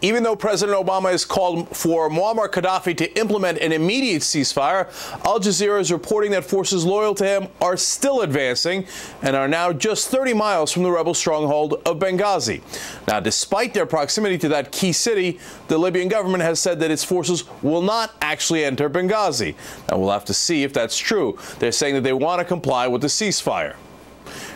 Even though President Obama has called for Muammar Gaddafi to implement an immediate ceasefire, Al Jazeera is reporting that forces loyal to him are still advancing and are now just 30 miles from the rebel stronghold of Benghazi. Now, despite their proximity to that key city, the Libyan government has said that its forces will not actually enter Benghazi. Now, we'll have to see if that's true. They're saying that they want to comply with the ceasefire.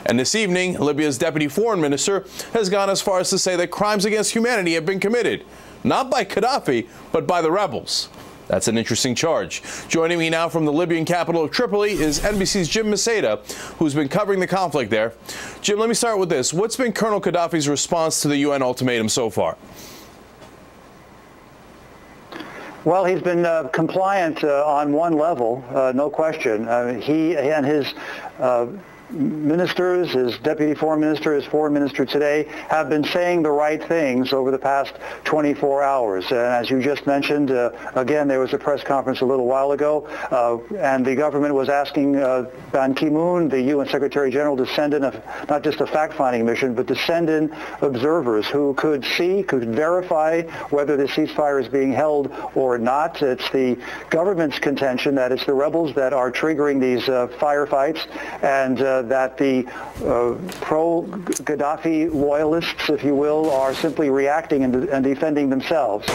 And this evening, Libya's deputy foreign minister has gone as far as to say that crimes against humanity have been committed, not by Gaddafi, but by the rebels. That's an interesting charge. Joining me now from the Libyan capital of Tripoli is NBC's Jim Maceda, who's been covering the conflict there. Jim, let me start with this. What's been Colonel Gaddafi's response to the UN ultimatum so far? Well, he's been compliant on one level, no question. He and his ministers, his deputy foreign minister, his foreign minister today, have been saying the right things over the past 24 hours. And as you just mentioned, again, there was a press conference a little while ago, and the government was asking Ban Ki-moon, the UN Secretary General, to send in not just a fact-finding mission, but to send in observers who could verify whether the ceasefire is being held or not. It's the government's contention that it's the rebels that are triggering these firefights, and that the pro-Gaddafi loyalists, if you will, are simply reacting and defending themselves.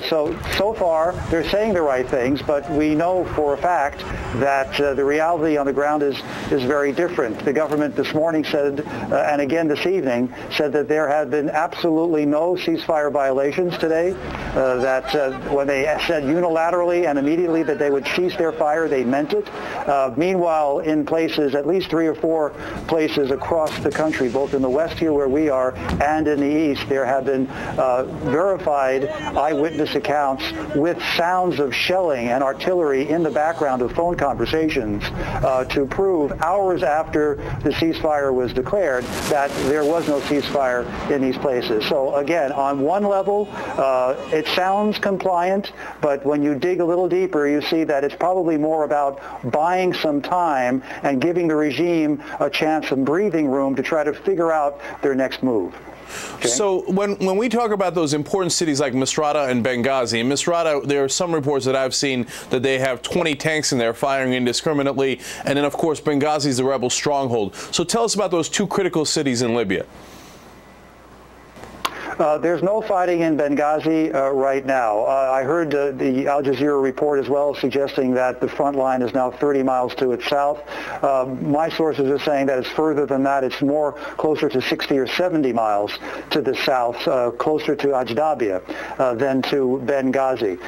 So far, they're saying the right things, but we know for a fact that the reality on the ground is very different. The government this morning said, and again this evening, said that there had been absolutely no ceasefire violations today, that when they said unilaterally and immediately that they would cease their fire, they meant it. Meanwhile, in places, at least 3 or 4 places across the country, both in the west here where we are and in the east, there have been verified eyewitness accounts with sounds of shelling and artillery in the background of phone conversations to prove hours after the ceasefire was declared that there was no ceasefire in these places. So again, on one level, it sounds compliant, but when you dig a little deeper, you see that it's probably more about buying some time and giving the regime a chance of breathing room to try to figure out their next move. Okay. So when we talk about those important cities like Misrata and Benghazi, in Misrata, there are some reports that I've seen that they have 20 tanks in there firing indiscriminately, and then of course Benghazi is the rebel stronghold. So tell us about those 2 critical cities in Libya. There's no fighting in Benghazi right now. I heard the Al Jazeera report as well suggesting that the front line is now 30 miles to its south. My sources are saying that it's further than that. It's more closer to 60 or 70 miles to the south, closer to Ajdabia than to Benghazi.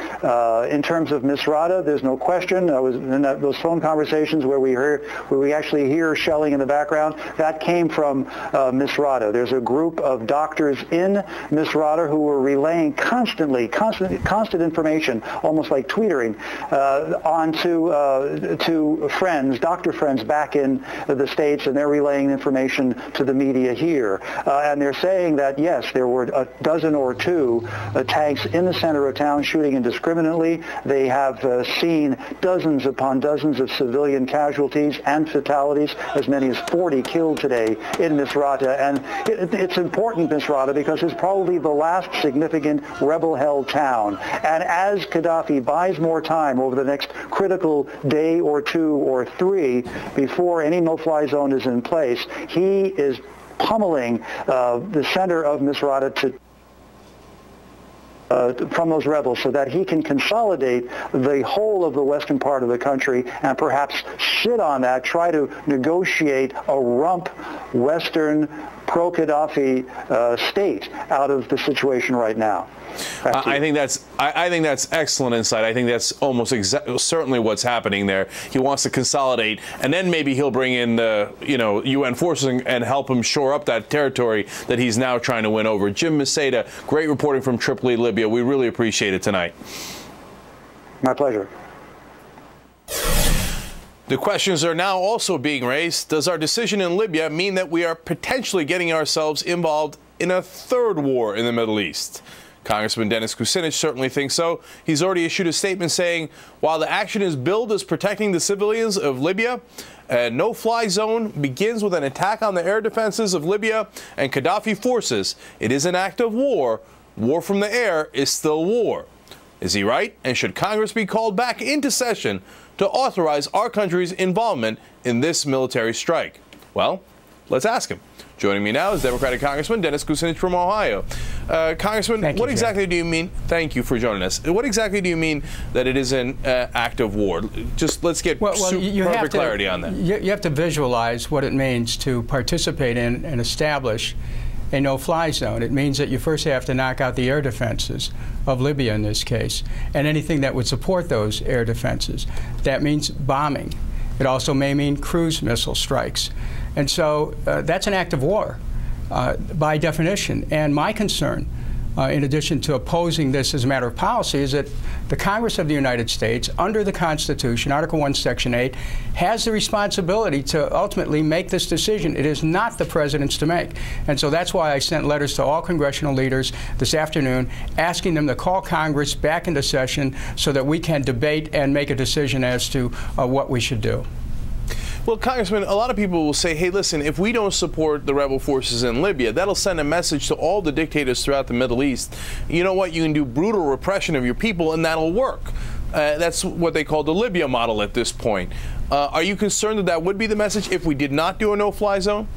In terms of Misrata, there's no question. In those phone conversations where we actually hear shelling in the background, that came from Misrata. There's a group of doctors in Misrata who were relaying constant information, almost like tweetering, on to friends, doctor friends back in the States, and they're relaying information to the media here. And they're saying that, yes, there were a dozen or 2 tanks in the center of town shooting indiscriminately. They have seen dozens upon dozens of civilian casualties and fatalities, as many as 40 killed today in Misrata. And it's important, Misrata, because it's probably the last significant rebel-held town. And as Gaddafi buys more time over the next critical day or 2 or 3 before any no-fly zone is in place, he is pummeling the center of Misrata from those rebels so that he can consolidate the whole of the western part of the country and perhaps sit on that, try to negotiate a rump western pro-Gaddafi state out of the situation right now. I think that's excellent insight. I think that's almost certainly what's happening there. He wants to consolidate, and then maybe he'll bring in the UN forces and help him shore up that territory that he's now trying to win over. Jim Maceda, great reporting from Tripoli, Libya. We really appreciate it tonight. My pleasure. The questions are now also being raised. Does our decision in Libya mean that we are potentially getting ourselves involved in a 3rd war in the Middle East? Congressman Dennis Kucinich certainly thinks so. He's already issued a statement saying, while the action is billed as protecting the civilians of Libya, a no-fly zone begins with an attack on the air defenses of Libya and Gaddafi forces. It is an act of war, war from the air is still war. Is he right? And should Congress be called back into session to authorize our country's involvement in this military strike? Well, let's ask him. Joining me now is Democratic Congressman Dennis Kucinich from Ohio. Congressman, what exactly do you mean? Thank you for joining us. What exactly do you mean that it is an act of war? Just let's get perfect clarity on that. You have to visualize what it means to participate in and establish a no-fly zone. It means that you first have to knock out the air defenses of Libya in this case, and anything that would support those air defenses. That means bombing. It also may mean cruise missile strikes. And so that's an act of war by definition. And my concern, in addition to opposing this as a matter of policy, is that the Congress of the United States, under the Constitution, Article 1, Section 8, has the responsibility to ultimately make this decision. It is not the President's to make. And so that's why I sent letters to all congressional leaders this afternoon asking them to call Congress back into session so that we can debate and make a decision as to what we should do. Well, Congressman, a lot of people will say, hey, listen, if we don't support the rebel forces in Libya, that'll send a message to all the dictators throughout the Middle East. You know what? You can do brutal repression of your people, and that'll work. That's what they call the Libya model at this point. Are you concerned that that would be the message if we did not do a no-fly zone?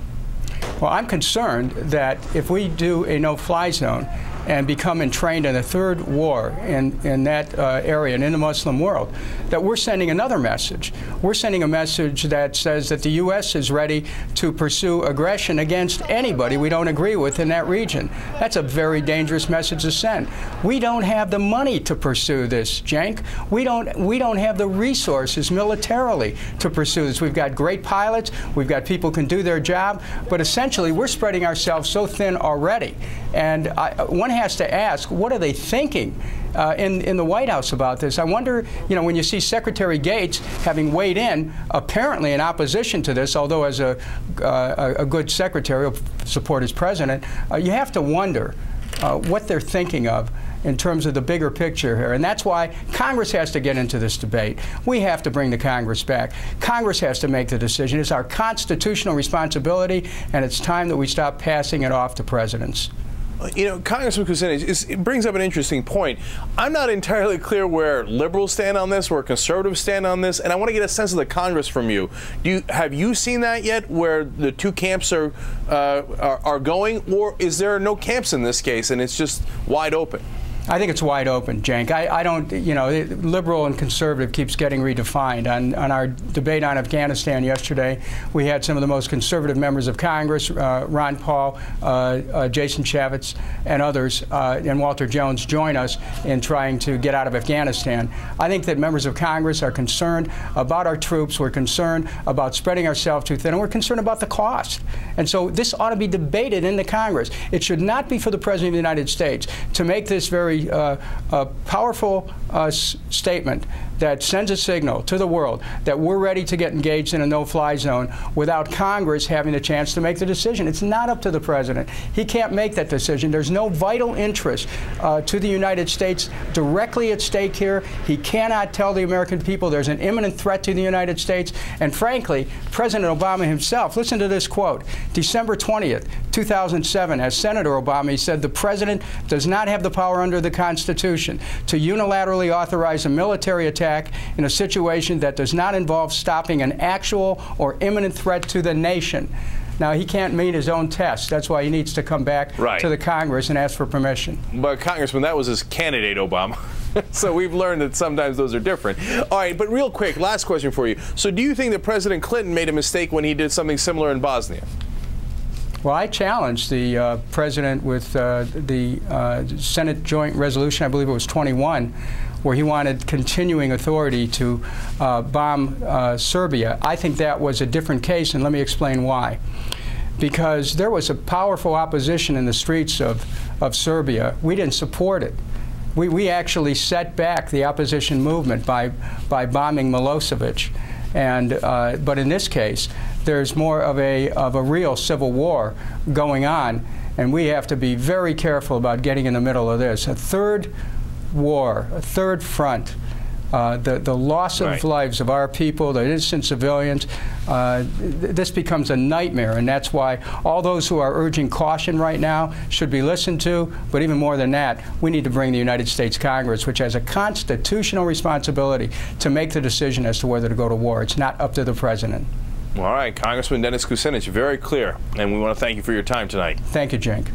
Well, I'm concerned that if we do a no-fly zone and become entrained in a third war in that area and in the Muslim world, that we're sending another message. We're sending a message that says that the U.S. is ready to pursue aggression against anybody we don't agree with in that region. That's a very dangerous message to send. We don't have the money to pursue this, Cenk. We don't have the resources militarily to pursue this. We've got great pilots. We've got people who can do their job. But essentially, we're spreading ourselves so thin already. And one has to ask, what are they thinking in the White House about this? I wonder, you know, when you see Secretary Gates having weighed in, apparently in opposition to this, although as a good secretary will support his president, you have to wonder what they're thinking of in terms of the bigger picture here. And that's why Congress has to get into this debate. We have to bring the Congress back. Congress has to make the decision. It's our constitutional responsibility, and it's time that we stop passing it off to presidents. You know, Congressman Kucinich, it brings up an interesting point. I'm not entirely clear where liberals stand on this, where conservatives stand on this, and I want to get a sense of the Congress from you. Have you seen that yet, where the two camps are going, or is there no camps in this case and it's just wide open? I think it's wide open, Cenk. I don't, you know, liberal and conservative keeps getting redefined. On our debate on Afghanistan yesterday, we had some of the most conservative members of Congress, Ron Paul, Jason Chaffetz, and others, and Walter Jones join us in trying to get out of Afghanistan. I think that members of Congress are concerned about our troops. We're concerned about spreading ourselves too thin, and we're concerned about the cost. And so this ought to be debated in the Congress. It should not be for the President of the United States to make this very powerful statement that sends a signal to the world that we're ready to get engaged in a no-fly zone without Congress having the chance to make the decision. It's not up to the President. He can't make that decision. There's no vital interest to the United States directly at stake here. He cannot tell the American people there's an imminent threat to the United States. And frankly, President Obama himself, listen to this quote, December 20th, 2007, as Senator Obama, he said, the President does not have the power under the Constitution to unilaterally authorize a military attack in a situation that does not involve stopping an actual or imminent threat to the nation. Now, he can't meet his own test. That's why he needs to come back to the Congress and ask for permission. But, Congressman, that was his candidate, Obama. So we've learned that sometimes those are different. All right, but real quick, last question for you. So do you think that President Clinton made a mistake when he did something similar in Bosnia? Well, I challenged the President with the Senate Joint Resolution, I believe it was 21, where he wanted continuing authority to bomb Serbia. I think that was a different case, and let me explain why. Because there was a powerful opposition in the streets of Serbia. We didn't support it. We actually set back the opposition movement by bombing Milosevic. And but in this case, there's more of a real civil war going on, and we have to be very careful about getting in the middle of this. A third war, a third front, the loss of lives of our people, the innocent civilians, this becomes a nightmare, and that's why all those who are urging caution right now should be listened to. But even more than that, we need to bring the United States Congress, which has a constitutional responsibility to make the decision as to whether to go to war. It's not up to the president. All right, Congressman Dennis Kucinich, very clear, and we want to thank you for your time tonight. Thank you, Cenk.